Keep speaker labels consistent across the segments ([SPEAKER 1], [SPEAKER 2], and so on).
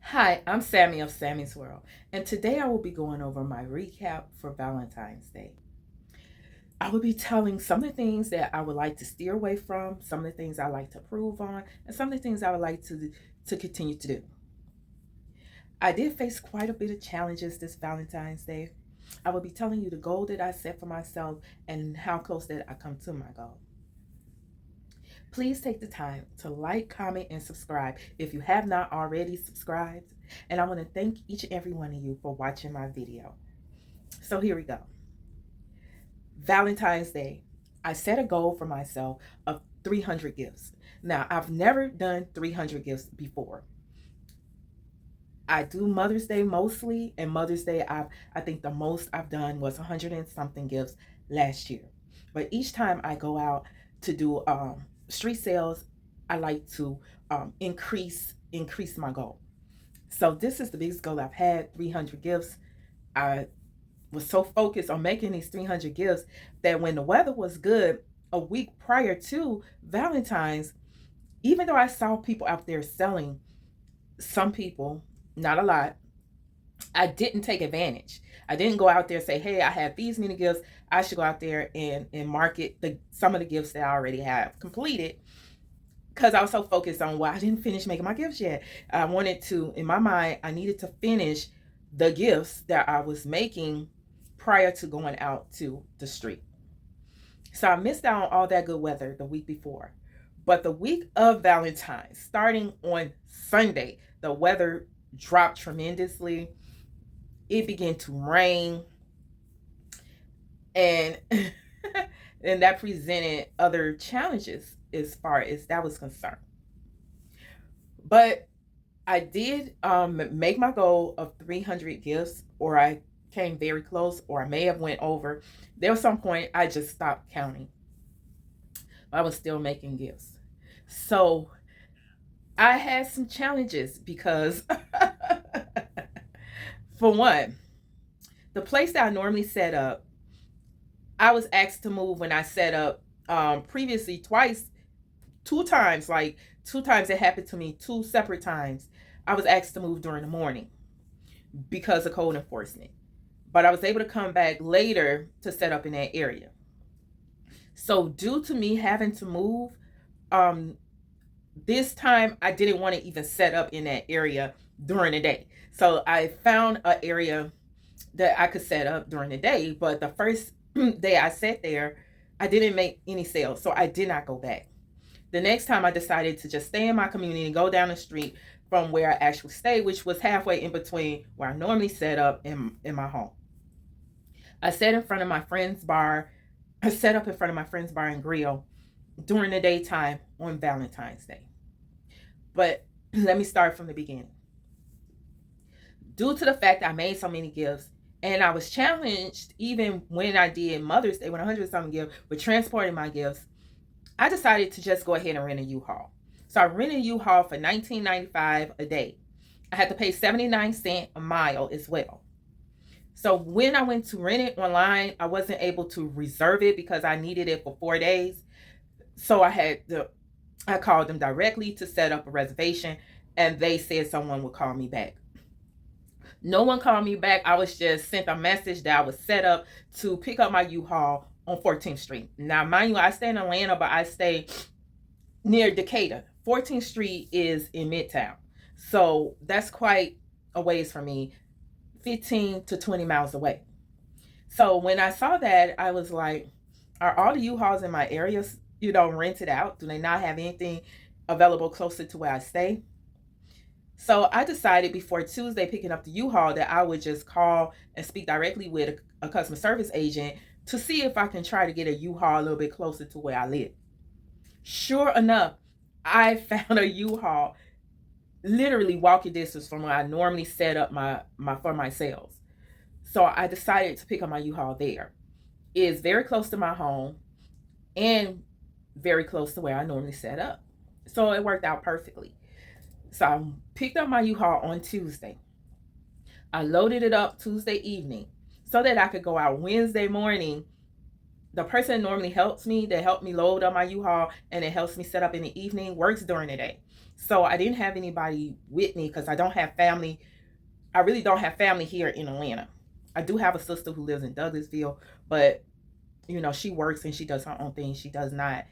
[SPEAKER 1] Hi, I'm Sammy of Sammy's World, and today I will be going over my recap for Valentine's Day. I will be telling some of the things that I would like to steer away from, some of the things I like to improve on, and some of the things I would like to continue to do. I did face quite a bit of challenges this Valentine's Day. I will be telling you the goal that I set for myself and how close that I come to my goal. Please take the time to like, comment, and subscribe if you have not already subscribed. And I want to thank each and every one of you for watching my video. So here we go. Valentine's Day. I set a goal for myself of 300 gifts. Now, I've never done 300 gifts before. I do Mother's Day mostly, and Mother's Day, I think the most I've done was 100 and something gifts last year. But each time I go out to do street sales, I like to increase my goal. So this is the biggest goal I've had, 300 gifts. I was so focused on making these 300 gifts that when the weather was good a week prior to Valentine's, even though I saw people out there selling, some people, not a lot, I didn't take advantage. I didn't go out there and say, hey, I have these many gifts. I should go out there and market some of the gifts that I already have completed, because I was so focused on, well, I didn't finish making my gifts yet. I wanted to, in my mind, I needed to finish the gifts that I was making prior to going out to the street. So I missed out on all that good weather the week before. But the week of Valentine's, starting on Sunday, the weather dropped tremendously. It began to rain, and and that presented other challenges as far as that was concerned. But I did make my goal of 300 gifts, or I came very close, or I may have went over. There was some point I just stopped counting. I was still making gifts. So I had some challenges because, for one, the place that I normally set up, I was asked to move when I set up previously twice, two times, like two times it happened to me, two separate times. I was asked to move during the morning because of code enforcement. But I was able to come back later to set up in that area. So due to me having to move, um, this time I didn't want to even set up in that area during the day. So I found an area that I could set up during the day. But the first day I sat there, I didn't make any sales. So I did not go back. The next time I decided to just stay in my community and go down the street from where I actually stay, which was halfway in between where I normally set up in my home. I sat in front of my friend's bar. I set up in front of my friend's bar and grill during the daytime on Valentine's Day. But let me start from the beginning. Due to the fact that I made so many gifts, and I was challenged even when I did Mother's Day, when 100 something gifts, with transporting my gifts, I decided to just go ahead and rent a U-Haul. So I rented a U-Haul for $19.95 a day. I had to pay 79 cents a mile as well. So when I went to rent it online, I wasn't able to reserve it because I needed it for 4 days. So I called them directly to set up a reservation, and they said someone would call me back. No one called me back. I was just sent a message that I was set up to pick up my U-Haul on 14th Street. Now, mind you, I stay in Atlanta, but I stay near Decatur. 14th Street is in Midtown. So that's quite a ways from me, 15 to 20 miles away. So when I saw that, I was like, are all the U-Hauls in my area, rented out? Do they not have anything available closer to where I stay? So I decided before Tuesday picking up the U-Haul that I would just call and speak directly with a customer service agent to see if I can try to get a U-Haul a little bit closer to where I live. Sure enough, I found a U-Haul literally walking distance from where I normally set up my sales. So I decided to pick up my U-Haul there. It is very close to my home and very close to where I normally set up. So it worked out perfectly. So I picked up my U-Haul on Tuesday. I loaded it up Tuesday evening so that I could go out Wednesday morning. The person that normally helps me, that helped me load up my U-Haul and it helps me set up in the evening, works during the day. So I didn't have anybody with me because I don't have family. I really don't have family here in Atlanta. I do have a sister who lives in Douglasville, but she works and she does her own thing. She does not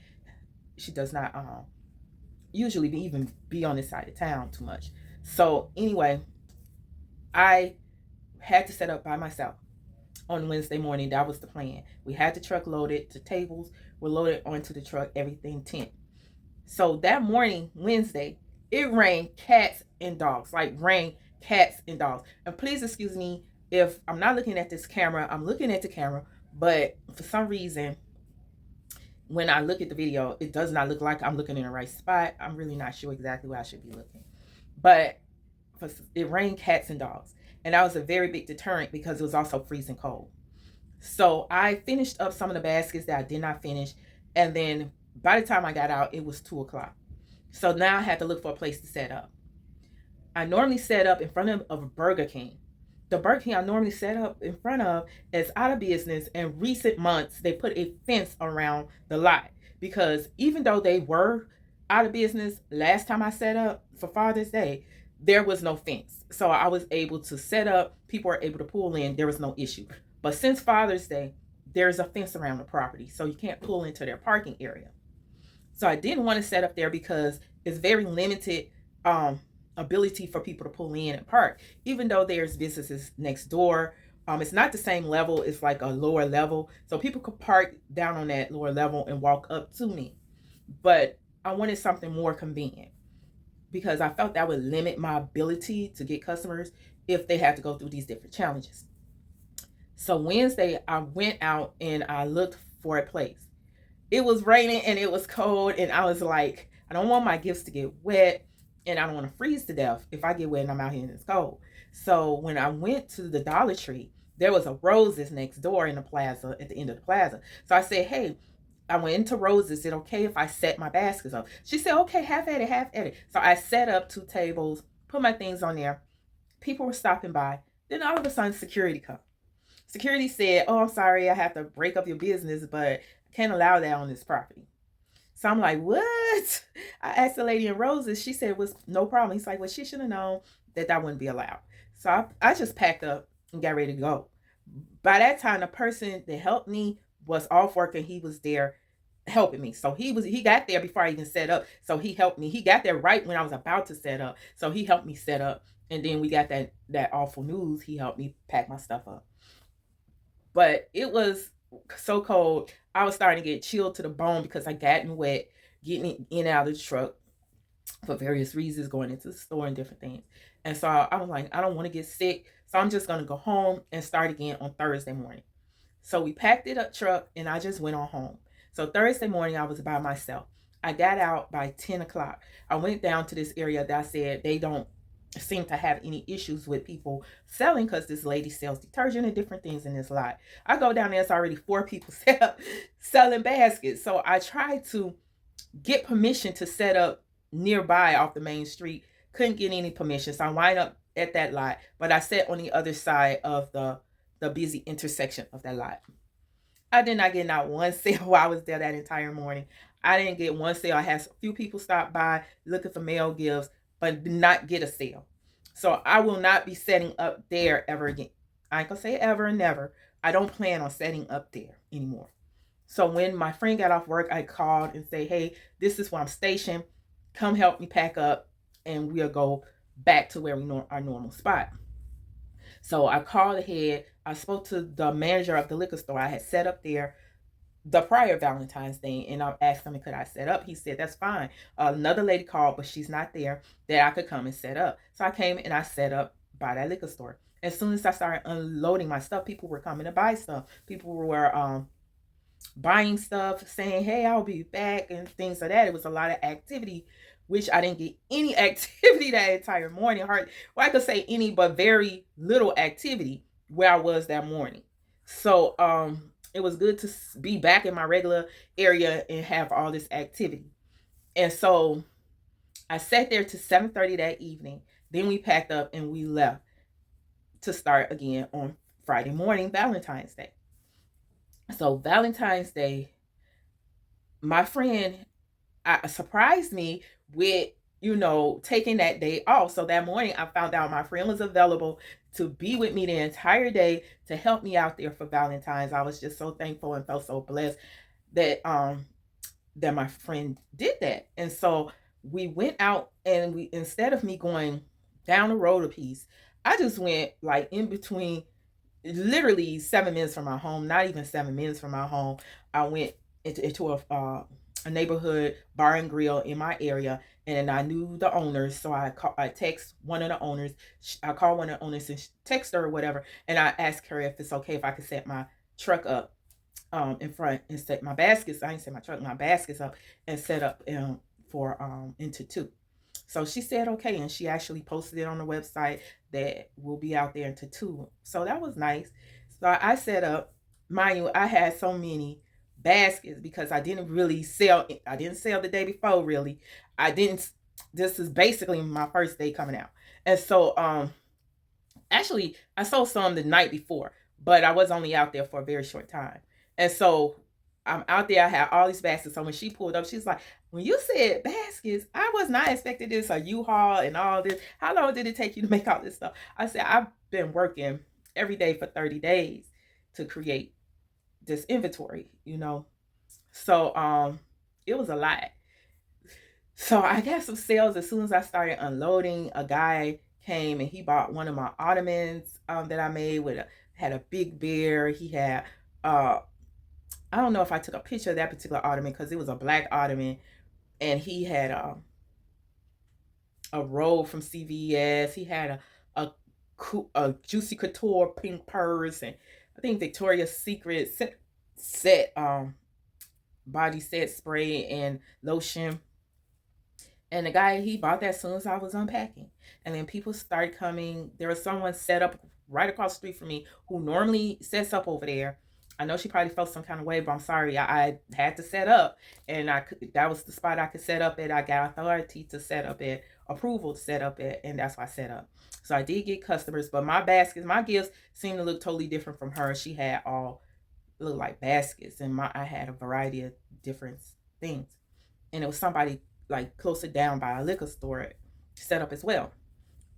[SPEAKER 1] usually even be on this side of town too much. So anyway, I had to set up by myself on Wednesday morning. That was the plan. We had the truck loaded, the tables were loaded onto the truck, everything tent. So that morning, Wednesday, it rained cats and dogs, like rain cats and dogs. And please excuse me if I'm not looking at this camera. I'm looking at the camera, but for some reason, when I look at the video, it does not look like I'm looking in the right spot. I'm really not sure exactly where I should be looking. But it rained cats and dogs. And that was a very big deterrent because it was also freezing cold. So I finished up some of the baskets that I did not finish. And then by the time I got out, it was 2 o'clock. So now I had to look for a place to set up. I normally set up in front of Burger King. The Burger King I normally set up in front of is out of business. In recent months, they put a fence around the lot because even though they were out of business last time I set up for Father's Day, there was no fence. So I was able to set up, people were able to pull in, there was no issue. But since Father's Day, there's a fence around the property, so you can't pull into their parking area. So I didn't want to set up there because it's very limited ability for people to pull in and park, even though there's businesses next door. It's not the same level, it's like a lower level. So people could park down on that lower level and walk up to me. But I wanted something more convenient because I felt that would limit my ability to get customers if they had to go through these different challenges. So Wednesday, I went out and I looked for a place. It was raining and it was cold, and I was like, I don't want my gifts to get wet, and I don't want to freeze to death if I get wet and I'm out here and it's cold. So when I went to the Dollar Tree, there was a Roses next door in the plaza, at the end of the plaza. So I said, hey, I went into Roses. Is it okay if I set my baskets up? She said, okay, have at it, have at it. So I set up 2 tables, put my things on there. People were stopping by. Then all of a sudden, security comes. Security said, oh, I'm sorry, I have to break up your business, but I can't allow that on this property. So I'm like, what? I asked the lady in Roses. She said it was no problem. He's like, well, she should have known that that wouldn't be allowed. So I just packed up and got ready to go. By that time, the person that helped me was off work and he was there helping me. So he got there before I even set up. So he helped me. He got there right when I was about to set up. So he helped me set up. And then we got that awful news. He helped me pack my stuff up. But it was so cold. I was starting to get chilled to the bone because I gotten wet getting in and out of the truck for various reasons, going into the store and different things. And so I was like, I don't want to get sick. So I'm just going to go home and start again on Thursday morning. So we packed it up truck and I just went on home. So Thursday morning, I was by myself. I got out by 10 o'clock. I went down to this area that I said they don't seem to have any issues with people selling because this lady sells detergent and different things in this lot. I go down there, it's already 4 people selling baskets. So I tried to get permission to set up nearby off the main street. Couldn't get any permission. So I wind up at that lot, but I sat on the other side of the busy intersection of that lot. I did not get not one sale while I was there that entire morning. I didn't get one sale. I had a few people stop by looking for mail gifts, but did not get a sale. So I will not be setting up there ever again. I ain't gonna say ever and never. I don't plan on setting up there anymore. So when my friend got off work, I called and say, hey, this is where I'm stationed. Come help me pack up and we'll go back to where we know our normal spot. So I called ahead. I spoke to the manager of the liquor store I had set up there the prior Valentine's Day, and I asked him, could I set up? He said, that's fine. Another lady called, but she's not there, that I could come and set up. So I came and I set up by that liquor store. As soon as I started unloading my stuff, people were coming to buy stuff. People were buying stuff, saying, hey, I'll be back, and things like that. It was a lot of activity, which I didn't get any activity that entire morning. Well, I could say any, but very little activity where I was that morning. So it was good to be back in my regular area and have all this activity. And so I sat there to 7:30 that evening. Then we packed up and we left to start again on Friday morning, Valentine's Day. So Valentine's Day, my friend surprised me with taking that day off. So that morning I found out my friend was available to be with me the entire day to help me out there for Valentine's. I was just so thankful and felt so blessed that that my friend did that. And so we went out, and we, instead of me going down the road a piece, I just went like in between, literally 7 minutes from my home, not even 7 minutes from my home. I went into a neighborhood bar and grill in my area, and I knew the owners, so I text one of the owners. I called one of the owners and text her or whatever, and I asked her if it's okay if I could set my truck up in front and set my baskets. I didn't set my truck, my baskets up and set up for into two. So she said okay, and she actually posted it on the website that we'll be out there into two. So that was nice. So I set up, mind you, I had so many baskets because I didn't really sell. I didn't sell the day before, really. I didn't. This is basically my first day coming out, and so actually I sold some the night before, but I was only out there for a very short time. And so I'm out there, I had all these baskets. So when she pulled up, she's like, when you said baskets, I was not expecting this, a U-Haul and all this. How long did it take you to make all this stuff? I said, I've been working every day for 30 days to create this inventory. So it was a lot. So I got some sales as soon as I started unloading. A guy came and he bought one of my ottomans that I made had a big bear. He had I don't know if I took a picture of that particular ottoman because it was a black ottoman, and he had a robe from CVS. He had a Juicy Couture pink purse, and I think Victoria's Secret set body set spray and lotion. And the guy, he bought that as soon as I was unpacking. And then people started coming. There was someone set up right across the street from me who normally sets up over there. I know she probably felt some kind of way, but I'm sorry. I had to set up. And that was the spot I could set up at. I got authority to set up at, approval to set up at, and that's why I set up. So I did get customers, but my baskets, my gifts seemed to look totally different from her. She had all look like baskets, and I had a variety of different things. And it was somebody like closer down by a liquor store set up as well.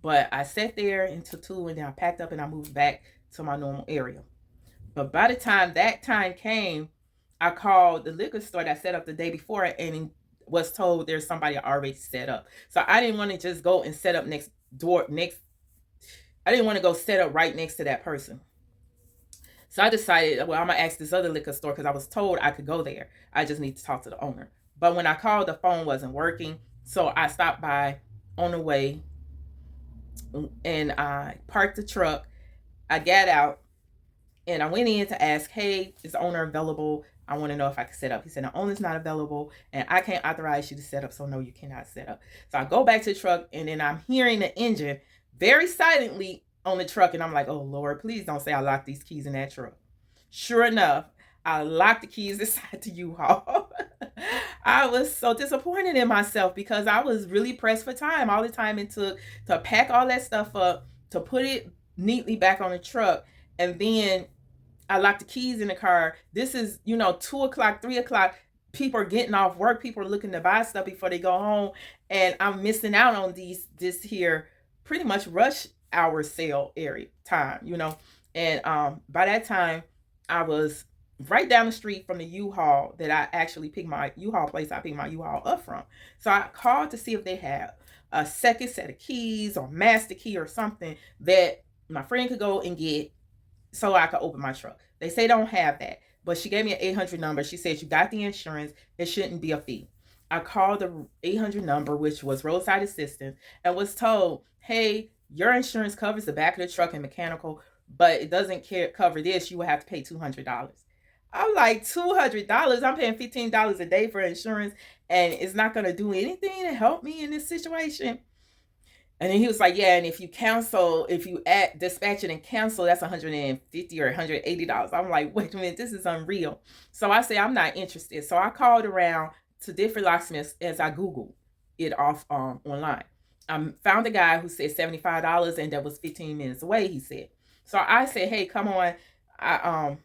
[SPEAKER 1] But I sat there until two, and then I packed up and I moved back to my normal area. But by the time that time came, I called the liquor store that set up the day before and was told there's somebody already set up. So I didn't want to just go and set up next door next. I didn't want to go set up right next to that person. So I decided, well, I'm gonna ask this other liquor store because I was told I could go there. I just need to talk to the owner. But when I called, the phone wasn't working. So I stopped by on the way, and I parked the truck. I got out and I went in to ask, hey, is the owner available? I want to know if I can set up. He said, the owner's not available and I can't authorize you to set up. So no, you cannot set up. So I go back to the truck, and then I'm hearing the engine very silently on the truck. And I'm like, oh Lord, please don't say I locked these keys in that truck. Sure enough, I locked the keys inside the U-Haul. I was so disappointed in myself because I was really pressed for time. All the time it took to pack all that stuff up, to put it neatly back on the truck, and then I locked the keys in the car. This is, 2 o'clock, 3 o'clock. People are getting off work. People are looking to buy stuff before they go home, and I'm missing out on this here pretty much rush hour sale area time. And by that time, I was right down the street from the U-Haul that I actually picked my U-Haul place. I picked my U-Haul up from. So I called to see if they had a second set of keys or master key or something that my friend could go and get so I could open my truck. They say don't have that, but she gave me an 800 number. She said you got the insurance. It shouldn't be a fee. I called the 800 number, which was roadside assistance, and was told, hey, your insurance covers the back of the truck and mechanical, but it doesn't cover this. You will have to pay $200. I'm like, $200? I'm paying $15 a day for insurance, and it's not going to do anything to help me in this situation. And then he was like, yeah, and if you dispatch it and cancel, that's $150 or $180. I'm like, wait a minute, this is unreal. So I say, I'm not interested. So I called around to different locksmiths as I Googled it off online. I found a guy who said $75, and that was 15 minutes away, he said. So I said, hey, come on, I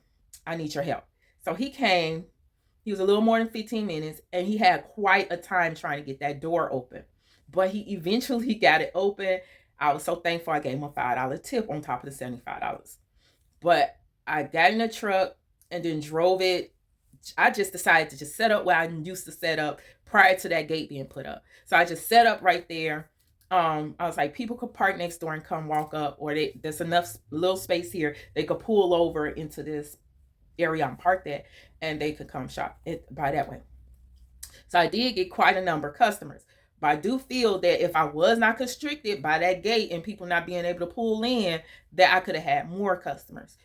[SPEAKER 1] need your help. So he came. He was a little more than 15 minutes, and he had quite a time trying to get that door open. But he eventually got it open. I was so thankful. I gave him a $5 tip on top of the $75. But I got in the truck and then drove it. I just decided to just set up where I used to set up prior to that gate being put up. So I just set up right there. I was like, people could park next door and come walk up, or there's enough little space here. They could pull over into this area I'm parked at, and they could come shop it by that way. So I did get quite a number of customers. But I do feel that if I was not constricted by that gate and people not being able to pull in, that I could have had more customers.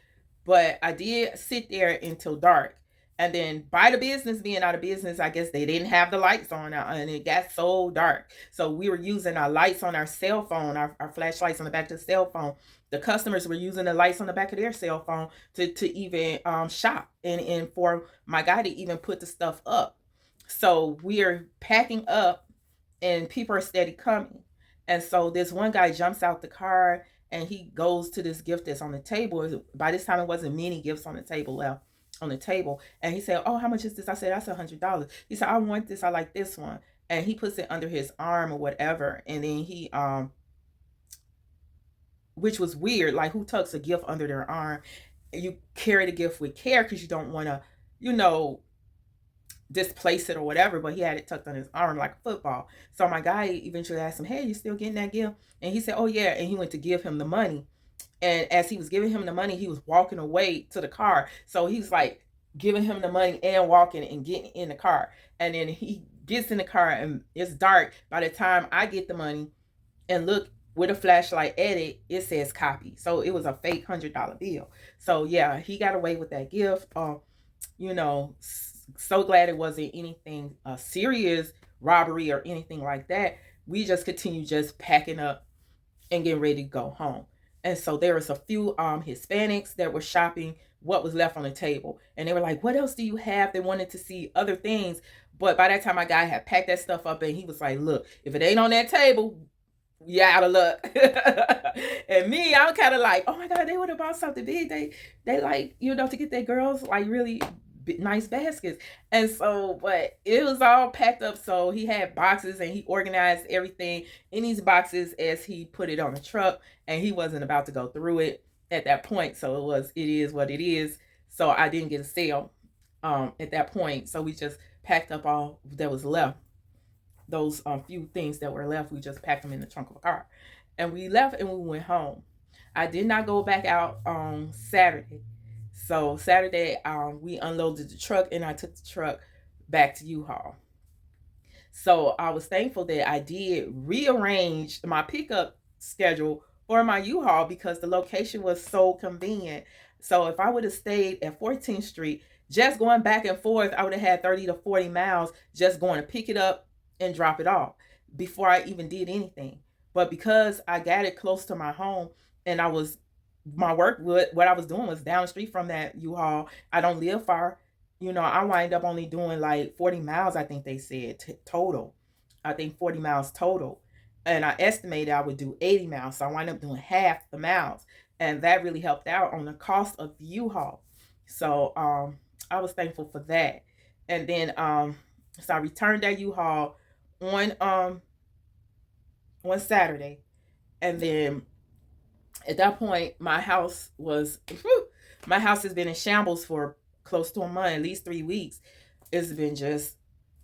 [SPEAKER 1] But I did sit there until dark. And then by the business being out of business, I guess they didn't have the lights on, and it got so dark. So we were using our lights on our cell phone, our flashlights on the back of the cell phone. The customers were using the lights on the back of their cell phone to even shop, and for my guy to even put the stuff up. So we're packing up and people are steady coming. And so this one guy jumps out the car and he goes to this gift that's on the table. By this time, it wasn't many gifts on the table left on the table. And he said, "Oh, how much is this?" I said, "That's $100." He said, "I want this. I like this one." And he puts it under his arm or whatever. And then he, which was weird. Like, who tucks a gift under their arm? You carry the gift with care because you don't want to, you know, displace it or whatever, but he had it tucked on his arm like a football. So my guy eventually asked him, "Hey, you still getting that gift?" And he said, "Oh yeah." And he went to give him the money. And as he was giving him the money, he was walking away to the car. So he's like giving him the money and walking and getting in the car. And then he gets in the car and it's dark. By the time I get the money and look with a flashlight at it, it says copy. So it was a fake $100 bill. So yeah, he got away with that gift. You know, so glad it wasn't anything serious robbery or anything like that. We just continued just packing up and getting ready to go home. And so there was a few Hispanics that were shopping what was left on the table. And they were like, "What else do you have?" They wanted to see other things. But by that time, my guy had packed that stuff up and he was like, "Look, if it ain't on that table, you out of luck." And me, I'm kind of like, "Oh my God, they would have bought something big. They like, you know, to get their girls like really nice baskets." And so, but it was all packed up. So he had boxes and he organized everything in these boxes as he put it on the truck, and he wasn't about to go through it at that point. So it is what it is. So I didn't get a sale at that point. So we just packed up all that was left. Those few things that were left, we just packed them in the trunk of a car. And we left and we went home. I did not go back out on Saturday. So Saturday, we unloaded the truck and I took the truck back to U-Haul. So I was thankful that I did rearrange my pickup schedule for my U-Haul because the location was so convenient. So if I would have stayed at 14th Street, just going back and forth, I would have had 30 to 40 miles just going to pick it up and drop it off before I even did anything. But because I got it close to my home and my work, what I was doing was down the street from that U-Haul. I don't live far. You know, I wind up only doing like 40 miles, I think they said total. I think 40 miles total. And I estimated I would do 80 miles. So I wind up doing half the miles. And that really helped out on the cost of the U-Haul. So I was thankful for that. And then so I returned that U-Haul on Saturday. And then at that point, my house has been in shambles for close to a month, at least 3 weeks. It's been just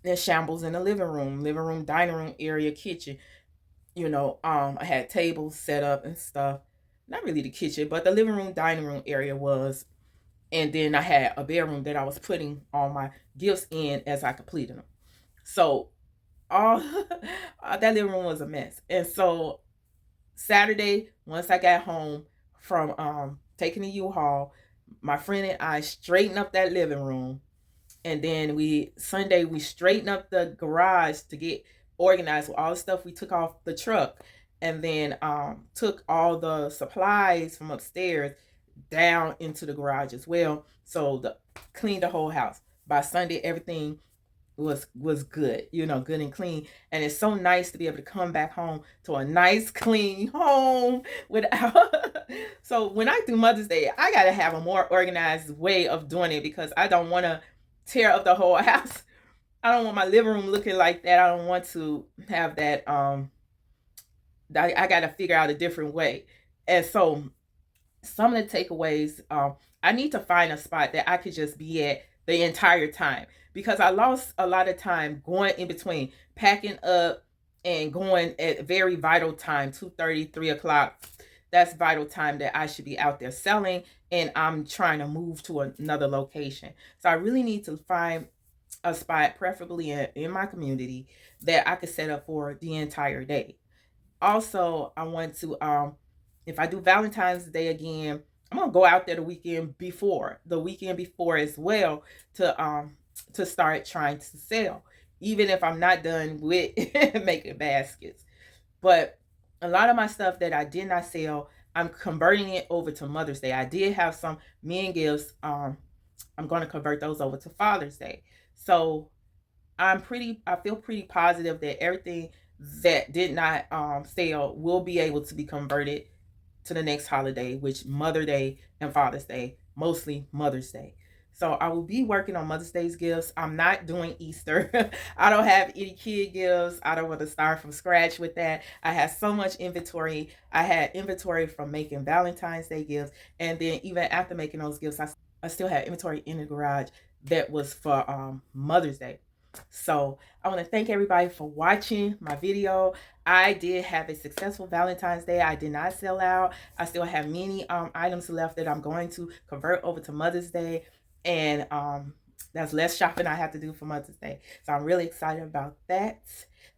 [SPEAKER 1] in shambles in the living room, dining room area, kitchen. You know, I had tables set up and stuff. Not really the kitchen, but the living room, dining room area was. And then I had a bedroom that I was putting all my gifts in as I completed them. So all that living room was a mess. And so Saturday, once I got home from taking the U-Haul, my friend and I straightened up that living room. And then Sunday, we straightened up the garage to get organized with all the stuff we took off the truck. And then took all the supplies from upstairs down into the garage as well. So cleaned the whole house. By Sunday, everything was good, you know, good and clean. And it's so nice to be able to come back home to a nice clean home without so when I do Mother's Day, I gotta have a more organized way of doing it because I don't want to tear up the whole house. I don't want my living room looking like that. I don't want to have that I got to figure out a different way. And so some of the takeaways, I need to find a spot that I could just be at the entire time, because I lost a lot of time going in between packing up and going at very vital time, 2:30, 3 o'clock. That's vital time that I should be out there selling, and I'm trying to move to another location. So I really need to find a spot, preferably in my community, that I could set up for the entire day. Also, I want to if I do Valentine's Day again, I'm gonna go out there the weekend before as well, to start trying to sell, even if I'm not done with making baskets. But a lot of my stuff that I did not sell, I'm converting it over to Mother's Day. I did have some men gifts. I'm going to convert those over to Father's Day. So I feel pretty positive that everything that did not sell will be able to be converted to the next holiday, which Mother Day and Father's Day, mostly Mother's Day. So I will be working on Mother's Day's gifts. I'm not doing Easter. I don't have any kid gifts. I don't want to start from scratch with that. I have so much inventory. I had inventory from making Valentine's Day gifts, and then even after making those gifts, I still had inventory in the garage that was for Mother's Day. So I want to thank everybody for watching my video. I did have a successful Valentine's Day. I did not sell out. I still have many items left that I'm going to convert over to Mother's Day. And that's less shopping I have to do for Mother's Day. So I'm really excited about that.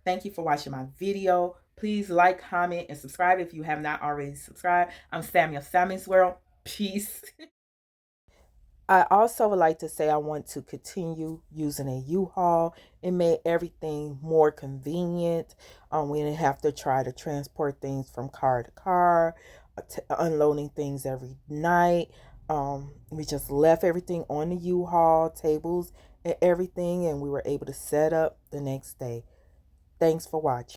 [SPEAKER 1] Thank you for watching my video. Please like, comment, and subscribe if you have not already subscribed. I'm Samuel Sammy's World. Peace. I also would like to say I want to continue using a U-Haul. It made everything more convenient. We didn't have to try to transport things from car to car, unloading things every night. We just left everything on the U-Haul, tables and everything, and we were able to set up the next day. Thanks for watching.